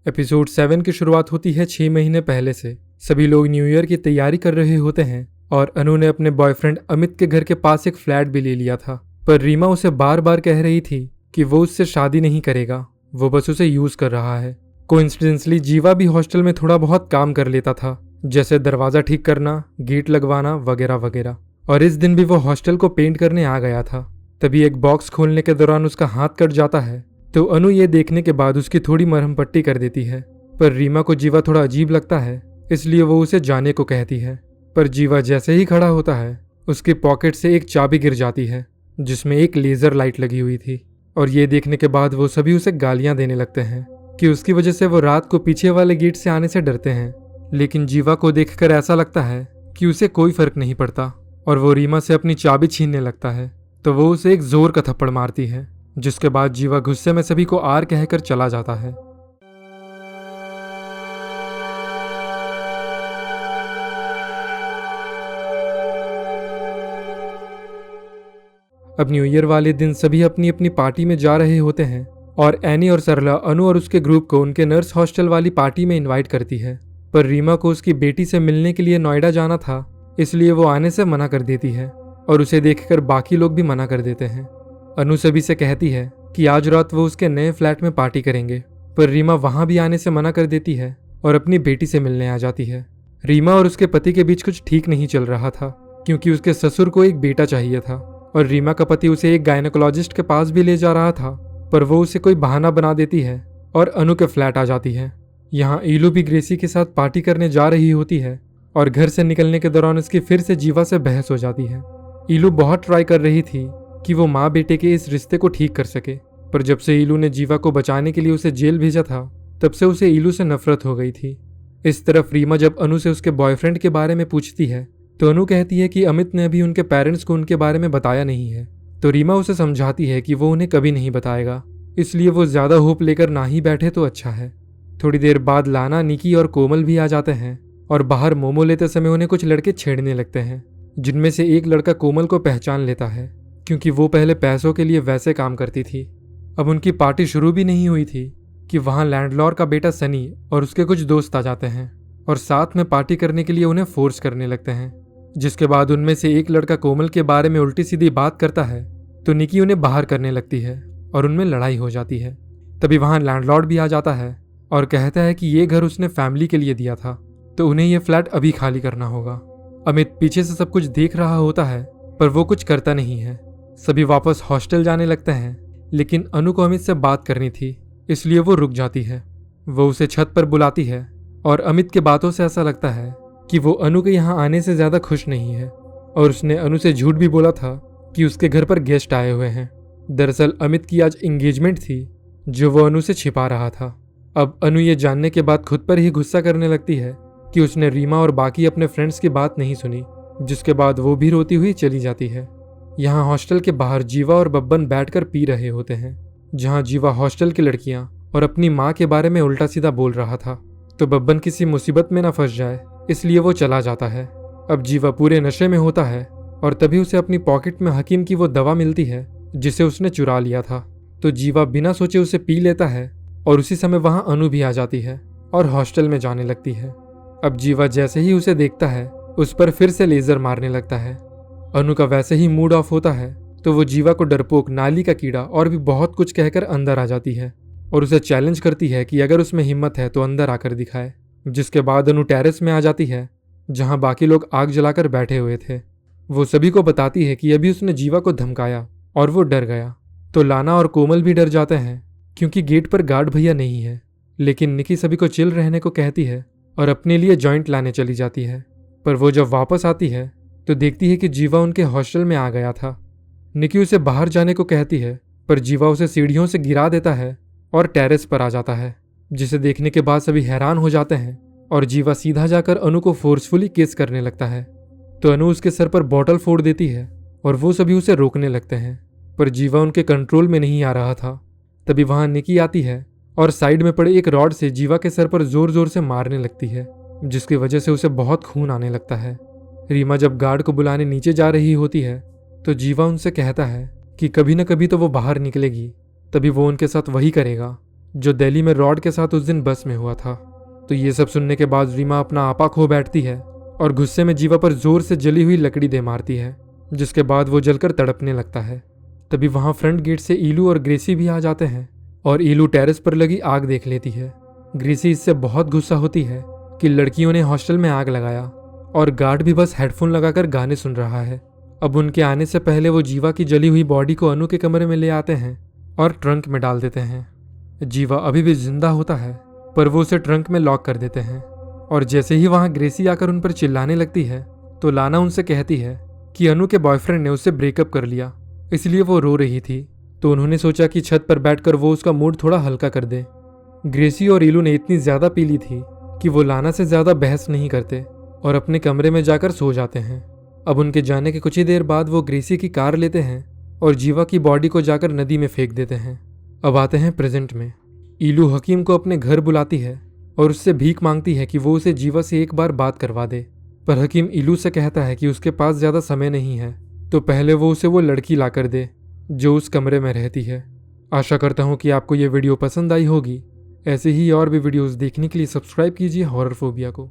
Episode 7 की शुरुआत होती है 6 महीने पहले से। सभी लोग न्यू ईयर की तैयारी कर रहे होते हैं और अनु ने अपने बॉयफ्रेंड अमित के घर के पास एक फ्लैट भी ले लिया था। पर रीमा उसे बार बार कह रही थी कि वो उससे शादी नहीं करेगा, वो बस उसे यूज कर रहा है। कोइंसिडेंटली जीवा भी हॉस्टल में थोड़ा बहुत काम कर लेता था, जैसे दरवाजा ठीक करना, गेट लगवाना वगैरह वगैरह। और इस दिन भी वो हॉस्टल को पेंट करने आ गया था। तभी एक बॉक्स खोलने के दौरान उसका हाथ कट जाता है, तो अनु ये देखने के बाद उसकी थोड़ी मरहम पट्टी कर देती है। पर रीमा को जीवा थोड़ा अजीब लगता है, इसलिए वो उसे जाने को कहती है। पर जीवा जैसे ही खड़ा होता है, उसकी पॉकेट से एक चाबी गिर जाती है जिसमें एक लेजर लाइट लगी हुई थी। और ये देखने के बाद वो सभी उसे गालियां देने लगते हैं कि उसकी वजह से वो रात को पीछे वाले गेट से आने से डरते हैं। लेकिन जीवा को देखकर ऐसा लगता है कि उसे कोई फर्क नहीं पड़ता और वो रीमा से अपनी चाबी छीनने लगता है, तो वो उसे एक जोर का थप्पड़ मारती है, जिसके बाद जीवा गुस्से में सभी को आर कहकर चला जाता है। अब न्यू ईयर वाले दिन सभी अपनी अपनी पार्टी में जा रहे होते हैं और एनी और सरला अनु और उसके ग्रुप को उनके नर्स हॉस्टल वाली पार्टी में इनवाइट करती है। पर रीमा को उसकी बेटी से मिलने के लिए नोएडा जाना था, इसलिए वो आने से मना कर देती है और उसे देखकर बाकी लोग भी मना कर देते हैं। अनु सभी से कहती है कि आज रात वो उसके नए फ्लैट में पार्टी करेंगे, पर रीमा वहां भी आने से मना कर देती है और अपनी बेटी से मिलने आ जाती है। रीमा और उसके पति के बीच कुछ ठीक नहीं चल रहा था, क्योंकि उसके ससुर को एक बेटा चाहिए था और रीमा का पति उसे एक गायनेकोलॉजिस्ट के पास भी ले जा रहा था, पर वो उसे कोई बहाना बना देती है और अनु के फ्लैट आ जाती है। यहाँ ईलू भी ग्रेसी के साथ पार्टी करने जा रही होती है और घर से निकलने के दौरान उसकी फिर से जीवा से बहस हो जाती है। ईलू बहुत ट्राई कर रही थी कि वो माँ बेटे के इस रिश्ते को ठीक कर सके, पर जब से ईलू ने जीवा को बचाने के लिए उसे जेल भेजा था, तब से उसे ईलू से नफरत हो गई थी। इस तरफ रीमा जब अनु से उसके बॉयफ्रेंड के बारे में पूछती है, तो अनु कहती है कि अमित ने अभी उनके पेरेंट्स को उनके बारे में बताया नहीं है। तो रीमा उसे समझाती है कि वो उन्हें कभी नहीं बताएगा, इसलिए वो ज्यादा होप लेकर ना ही बैठे तो अच्छा है। थोड़ी देर बाद लाना, निकी और कोमल भी आ जाते हैं और बाहर मोमो लेते समय उन्हें कुछ लड़के छेड़ने लगते हैं, जिनमें से एक लड़का कोमल को पहचान लेता है, क्योंकि वो पहले पैसों के लिए वैसे काम करती थी। अब उनकी पार्टी शुरू भी नहीं हुई थी कि वहां लैंडलॉर्ड का बेटा सनी और उसके कुछ दोस्त आ जाते हैं और साथ में पार्टी करने के लिए उन्हें फोर्स करने लगते हैं। जिसके बाद उनमें से एक लड़का कोमल के बारे में उल्टी सीधी बात करता है, तो निकी उन्हें बाहर करने लगती है और उनमें लड़ाई हो जाती है। तभी वहां लैंडलॉर्ड भी आ जाता है और कहता है कि ये घर उसने फैमिली के लिए दिया था, तो उन्हें ये फ्लैट अभी खाली करना होगा। अमित पीछे से सब कुछ देख रहा होता है, पर वो कुछ करता नहीं है। सभी वापस हॉस्टल जाने लगते हैं, लेकिन अनु को अमित से बात करनी थी, इसलिए वो रुक जाती है। वो उसे छत पर बुलाती है और अमित के बातों से ऐसा लगता है कि वो अनु के यहाँ आने से ज्यादा खुश नहीं है और उसने अनु से झूठ भी बोला था कि उसके घर पर गेस्ट आए हुए हैं। दरअसल अमित की आज एंगेजमेंट थी, जो वो अनु से छिपा रहा था। अब अनु ये जानने के बाद खुद पर ही गुस्सा करने लगती है कि उसने रीमा और बाकी अपने फ्रेंड्स की बात नहीं सुनी, जिसके बाद वो भी रोती हुई चली जाती है। यहाँ हॉस्टल के बाहर जीवा और बब्बन बैठकर पी रहे होते हैं, जहाँ जीवा हॉस्टल की लड़कियां और अपनी माँ के बारे में उल्टा सीधा बोल रहा था, तो बब्बन किसी मुसीबत में ना फंस जाए, इसलिए वो चला जाता है। अब जीवा पूरे नशे में होता है और तभी उसे अपनी पॉकेट में हकीम की वो दवा मिलती है जिसे उसने चुरा लिया था। तो जीवा बिना सोचे उसे पी लेता है और उसी समय वहां अनु भी आ जाती है और हॉस्टल में जाने लगती है। अब जीवा जैसे ही उसे देखता है, उस पर फिर से लेजर मारने लगता है। अनु का वैसे ही मूड ऑफ होता है, तो वो जीवा को डरपोक, नाली का कीड़ा और भी बहुत कुछ कहकर अंदर आ जाती है और उसे चैलेंज करती है कि अगर उसमें हिम्मत है तो अंदर आकर दिखाए। जिसके बाद अनु टेरेस में आ जाती है, जहां बाकी लोग आग जलाकर बैठे हुए थे। वो सभी को बताती है कि अभी उसने जीवा को धमकाया और वो डर गया। तो लाना और कोमल भी डर जाते हैं, क्योंकि गेट पर गार्ड भैया नहीं है। लेकिन निकी सभी को चिल रहने को कहती है और अपने लिए जॉइंट लाने चली जाती है। पर वो जब वापस आती है तो देखती है कि जीवा उनके हॉस्टल में आ गया था। निकी उसे बाहर जाने को कहती है, पर जीवा उसे सीढ़ियों से गिरा देता है और टेरेस पर आ जाता है, जिसे देखने के बाद सभी हैरान हो जाते हैं और जीवा सीधा जाकर अनु को फोर्सफुली किस करने लगता है। तो अनु उसके सर पर बॉटल फोड़ देती है और वो सभी उसे रोकने लगते हैं, पर जीवा उनके कंट्रोल में नहीं आ रहा था। तभी वहां निकी आती है और साइड में पड़े एक रॉड से जीवा के सर पर जोर जोर से मारने लगती है, जिसकी वजह से उसे बहुत खून आने लगता है। रीमा जब गार्ड को बुलाने नीचे जा रही होती है, तो जीवा उनसे कहता है कि कभी न कभी तो वो बाहर निकलेगी, तभी वो उनके साथ वही करेगा जो दिल्ली में रॉड के साथ उस दिन बस में हुआ था। तो ये सब सुनने के बाद रीमा अपना आपा खो बैठती है और गुस्से में जीवा पर जोर से जली हुई लकड़ी दे मारती है, जिसके बाद वो जलकर तड़पने लगता है। तभी वहां फ्रंट गेट से ईलू और ग्रेसी भी आ जाते हैं और ईलू टेरेस पर लगी आग देख लेती है। ग्रेसी इससे बहुत गुस्सा होती है कि लड़कियों ने हॉस्टल में आग लगाया और गार्ड भी बस हेडफोन लगाकर गाने सुन रहा है। अब उनके आने से पहले वो जीवा की जली हुई बॉडी को अनु के कमरे में ले आते हैं और ट्रंक में डाल देते हैं। जीवा अभी भी जिंदा होता है, पर वो उसे ट्रंक में लॉक कर देते हैं। और जैसे ही वहां ग्रेसी आकर उन पर चिल्लाने लगती है तो लाना उनसे कहती है कि अनु के बॉयफ्रेंड ने उससे ब्रेकअप कर लिया, इसलिए वो रो रही थी। तो उन्होंने सोचा कि छत पर बैठकर वो उसका मूड थोड़ा हल्का कर दे। ग्रेसी और ईलू ने इतनी ज्यादा पी ली थी कि वो लाना से ज्यादा बहस नहीं करते और अपने कमरे में जाकर सो जाते हैं। अब उनके जाने के कुछ ही देर बाद वो ग्रेसी की कार लेते हैं और जीवा की बॉडी को जाकर नदी में फेंक देते हैं। अब आते हैं प्रेजेंट में। ईलू हकीम को अपने घर बुलाती है और उससे भीख मांगती है कि वो उसे जीवा से एक बार बात करवा दे, पर हकीम ईलू से कहता है कि उसके पास ज्यादा समय नहीं है, तो पहले वो उसे वो लड़की लाकर दे जो उस कमरे में रहती है। आशा करता हूँ कि आपको ये वीडियो पसंद आई होगी। ऐसे ही और भी वीडियोस देखने के लिए सब्सक्राइब कीजिए हॉरर फोबिया को।